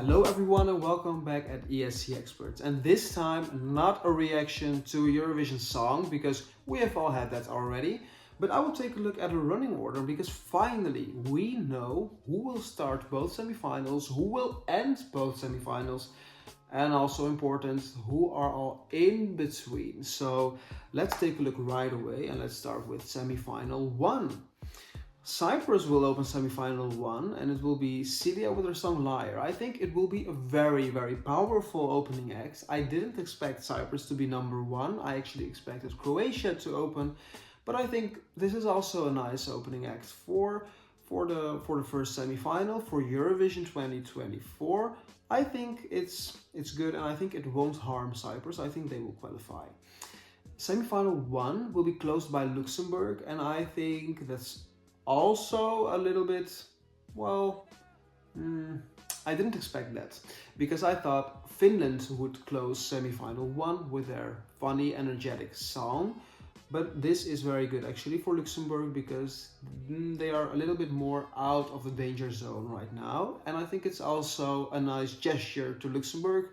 Hello everyone and welcome back at Escxperts, and this time not a reaction to Eurovision Song because we have all had that already, but I will take a look at a running order because finally we know who will start both semifinals, who will end both semifinals, and also important, who are all in between. So let's take a look right away and let's start with semifinal 1. Cyprus will open semifinal 1 and it will be Celia with her song Liar. I think it will be a very powerful opening act. I didn't expect Cyprus to be number 1. I actually expected Croatia to open, but I think this is also a nice opening act for the first semifinal for Eurovision 2024. I think it's good and I think it won't harm Cyprus. I think they will qualify. Semifinal 1 will be closed by Luxembourg, and I think that's also a little bit, well, I didn't expect that because I thought Finland would close semifinal 1 with their funny, energetic song. But this is very good actually for Luxembourg because they are a little bit more out of the danger zone right now. And I think it's also a nice gesture to Luxembourg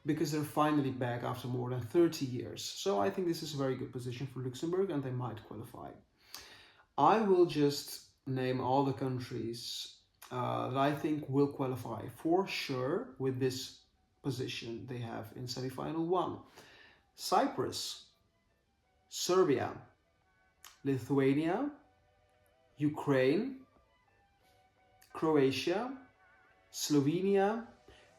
because they're finally back after more than 30 years. So I think this is a very good position for Luxembourg and they might qualify. I will just name all the countries that I think will qualify for sure with this position they have in semifinal 1. Cyprus, Serbia, Lithuania, Ukraine, Croatia, Slovenia,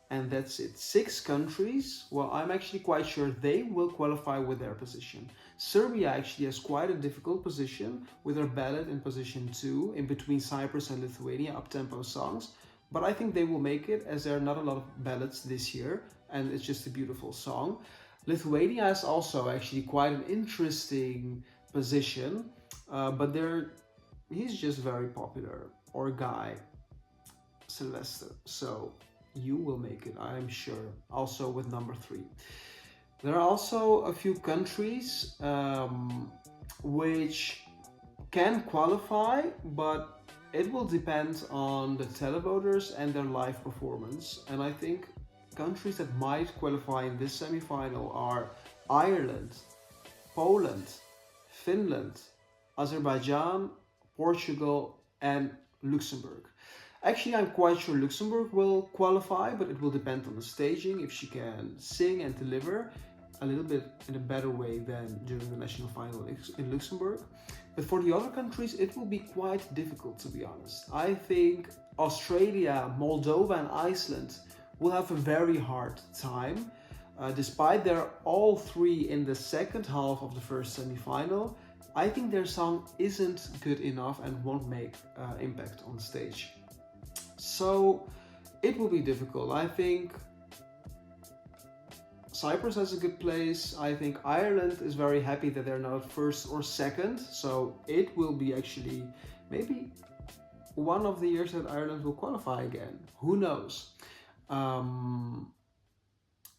and that's it. 6 countries. Well, I'm actually quite sure they will qualify with their position. Serbia actually has quite a difficult position with their ballad in position 2 in between Cyprus and Lithuania, up-tempo songs. But I think they will make it as there are not a lot of ballads this year and it's just a beautiful song. Lithuania has also actually quite an interesting position, but he's just very popular, or guy, Sylvester. So you will make it, I'm sure, also with number 3. There are also a few countries which can qualify, but it will depend on the televoters and their live performance. And I think countries that might qualify in this semifinal are Ireland, Poland, Finland, Azerbaijan, Portugal, and Luxembourg. Actually, I'm quite sure Luxembourg will qualify, but it will depend on the staging, if she can sing and deliver a little bit in a better way than during the national final in Luxembourg. But for the other countries, it will be quite difficult, to be honest. I think Australia, Moldova, and Iceland will have a very hard time. Despite they're all 3 in the second half of the first semifinal, I think their song isn't good enough and won't make impact on stage. So it will be difficult. I think Cyprus has a good place. I think Ireland is very happy that they're not first or second. So it will be actually maybe one of the years that Ireland will qualify again. Who knows? And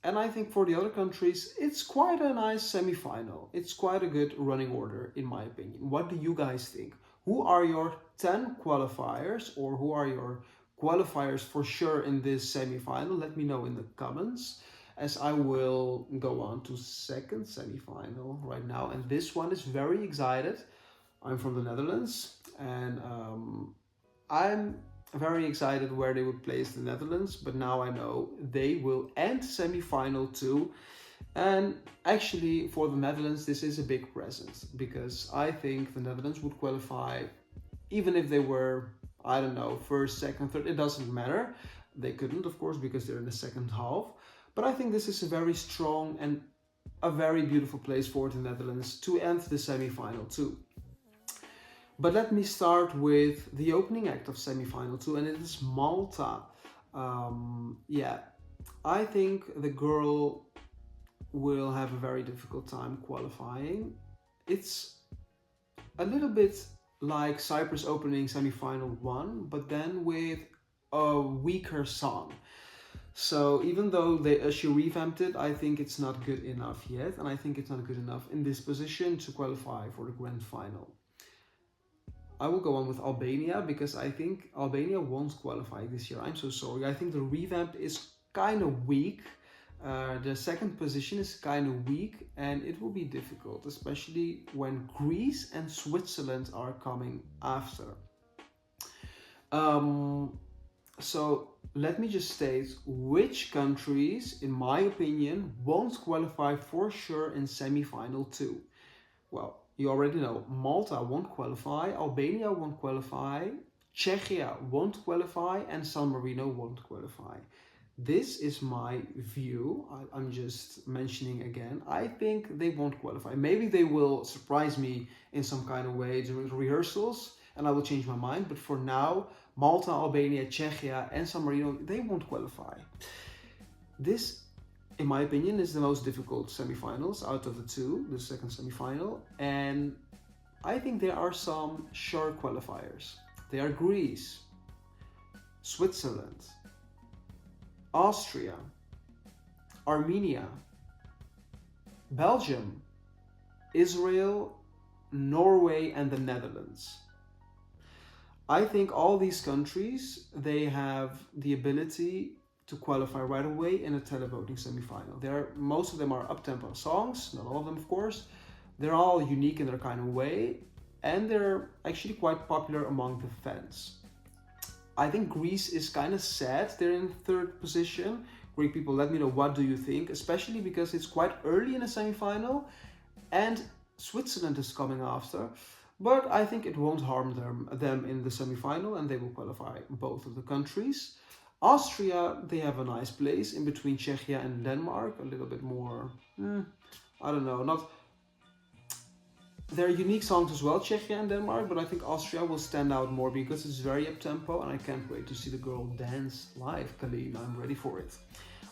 I think for the other countries, it's quite a nice semifinal. It's quite a good running order, in my opinion. What do you guys think? Who are your 10 qualifiers, or who are your qualifiers for sure in this semifinal? Let me know in the comments, as I will go on to second semifinal right now. And this one is very excited. I'm from the Netherlands, and I'm very excited where they would place the Netherlands, but now I know they will end semifinal 2. And actually for the Netherlands this is a big present because I think the Netherlands would qualify even if they were, I don't know, first, second, third, it doesn't matter. They couldn't, of course, because they're in the second half. But I think this is a very strong and a very beautiful place for the Netherlands to end the semifinal 2. But let me start with the opening act of semifinal 2, and it is Malta. Yeah, I think the girl will have a very difficult time qualifying. It's a little bit like Cyprus opening semifinal 1, but then with a weaker song. So even though she revamped it, I think it's not good enough yet, and I think it's not good enough in this position to qualify for the grand final. I will go on with Albania because I think Albania won't qualify this year. I'm so sorry. I think the revamp is kind of weak. The second position is kind of weak, and it will be difficult, especially when Greece and Switzerland are coming after. So let me just state which countries, in my opinion, won't qualify for sure in semi-final 2. Well, you already know Malta won't qualify, Albania won't qualify, Czechia won't qualify, and San Marino won't qualify. This is my view. I'm just mentioning again. I think they won't qualify. Maybe they will surprise me in some kind of way during rehearsals and I will change my mind. But for now, Malta, Albania, Czechia, and San Marino, they won't qualify. This, in my opinion, is the most difficult semifinals out of the two, the second semifinal. And I think there are some sure qualifiers. They are Greece, Switzerland, Austria, Armenia, Belgium, Israel, Norway, and the Netherlands. I think all these countries, they have the ability to qualify right away in a televoting semifinal. Most of them are up-tempo songs, not all of them of course. They're all unique in their kind of way, and they're actually quite popular among the fans. I think Greece is kind of sad. They're in third position. Greek people, let me know, what do you think? Especially because it's quite early in the semifinal and Switzerland is coming after. But I think it won't harm them in the semifinal and they will qualify both of the countries. Austria, they have a nice place in between Czechia and Denmark. A little bit more, I don't know, not... They're unique songs as well, Czechia and Denmark, but I think Austria will stand out more because it's very up-tempo and I can't wait to see the girl dance live. Kalin, I'm ready for it.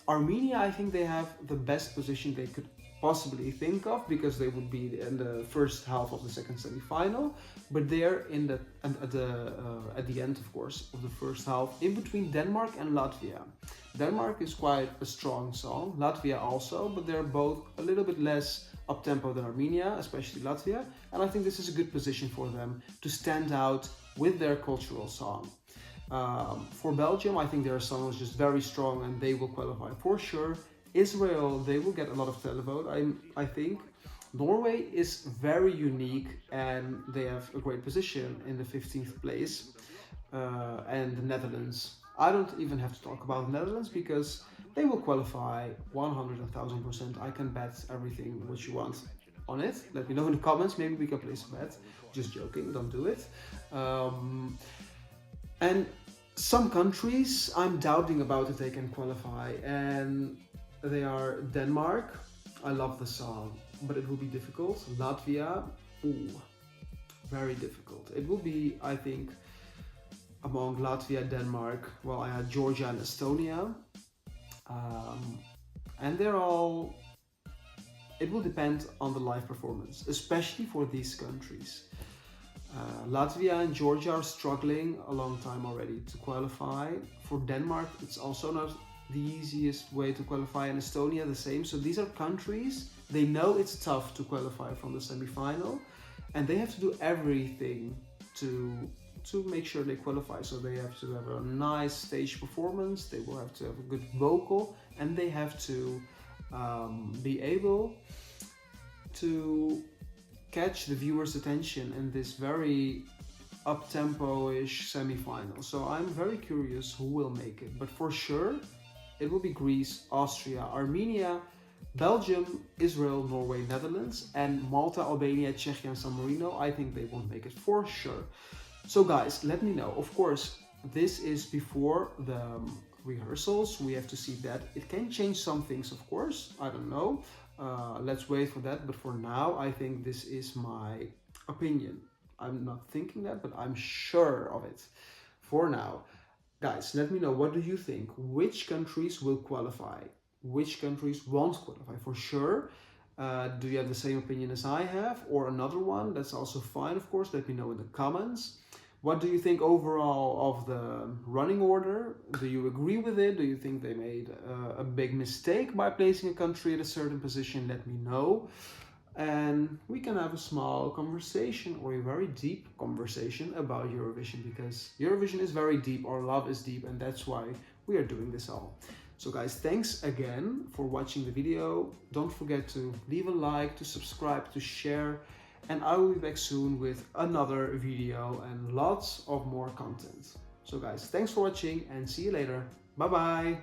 Armenia, I think they have the best position they could possibly think of because they would be in the first half of the second semi-final, but they're at the end, of course, of the first half, in between Denmark and Latvia. Denmark is quite a strong song, Latvia also, but they're both a little bit less up-tempo than Armenia, especially Latvia, and I think this is a good position for them to stand out with their cultural song. For Belgium, I think their song is just very strong and they will qualify for sure. Israel, they will get a lot of televote, I think. Norway is very unique and they have a great position in the 15th place. And the Netherlands, I don't even have to talk about the Netherlands because they will qualify 100,000%. I can bet everything what you want on it. Let me know in the comments, maybe we can place a bet. Just joking, don't do it. And some countries, I'm doubting about if they can qualify, and they are Denmark. I love the song, but it will be difficult. Latvia, ooh, very difficult. It will be, I think, among Latvia, Denmark, well, I had Georgia and Estonia. And they're all, it will depend on the live performance, especially for these countries. Latvia and Georgia are struggling a long time already to qualify. For Denmark, it's also not the easiest way to qualify, and Estonia the same. So these are countries, they know it's tough to qualify from the semi-final, and they have to do everything to make sure they qualify. So they have to have a nice stage performance, they will have to have a good vocal, and they have to be able to catch the viewer's attention in this very up-tempo-ish semi-final. So I'm very curious who will make it, but for sure it will be Greece, Austria, Armenia, Belgium, Israel, Norway, Netherlands, and Malta, Albania, Czechia, and San Marino. I think they won't make it for sure. So guys, let me know. Of course, this is before the rehearsals. We have to see that. It can change some things, of course. I don't know. Let's wait for that. But for now, I think this is my opinion. I'm not thinking that, but I'm sure of it for now. Guys, let me know, what do you think? Which countries will qualify? Which countries won't qualify for sure? Do you have the same opinion as I have, or another one? That's also fine, of course. Let me know in the comments. What do you think overall of the running order? Do you agree with it? Do you think they made a big mistake by placing a country at a certain position? Let me know. And we can have a small conversation, or a very deep conversation, about Eurovision, because Eurovision is very deep, our love is deep, and that's why we are doing this all. So guys, thanks again for watching the video. Don't forget to leave a like, to subscribe, to share, and I will be back soon with another video and lots of more content. So guys, thanks for watching and see you later. Bye bye.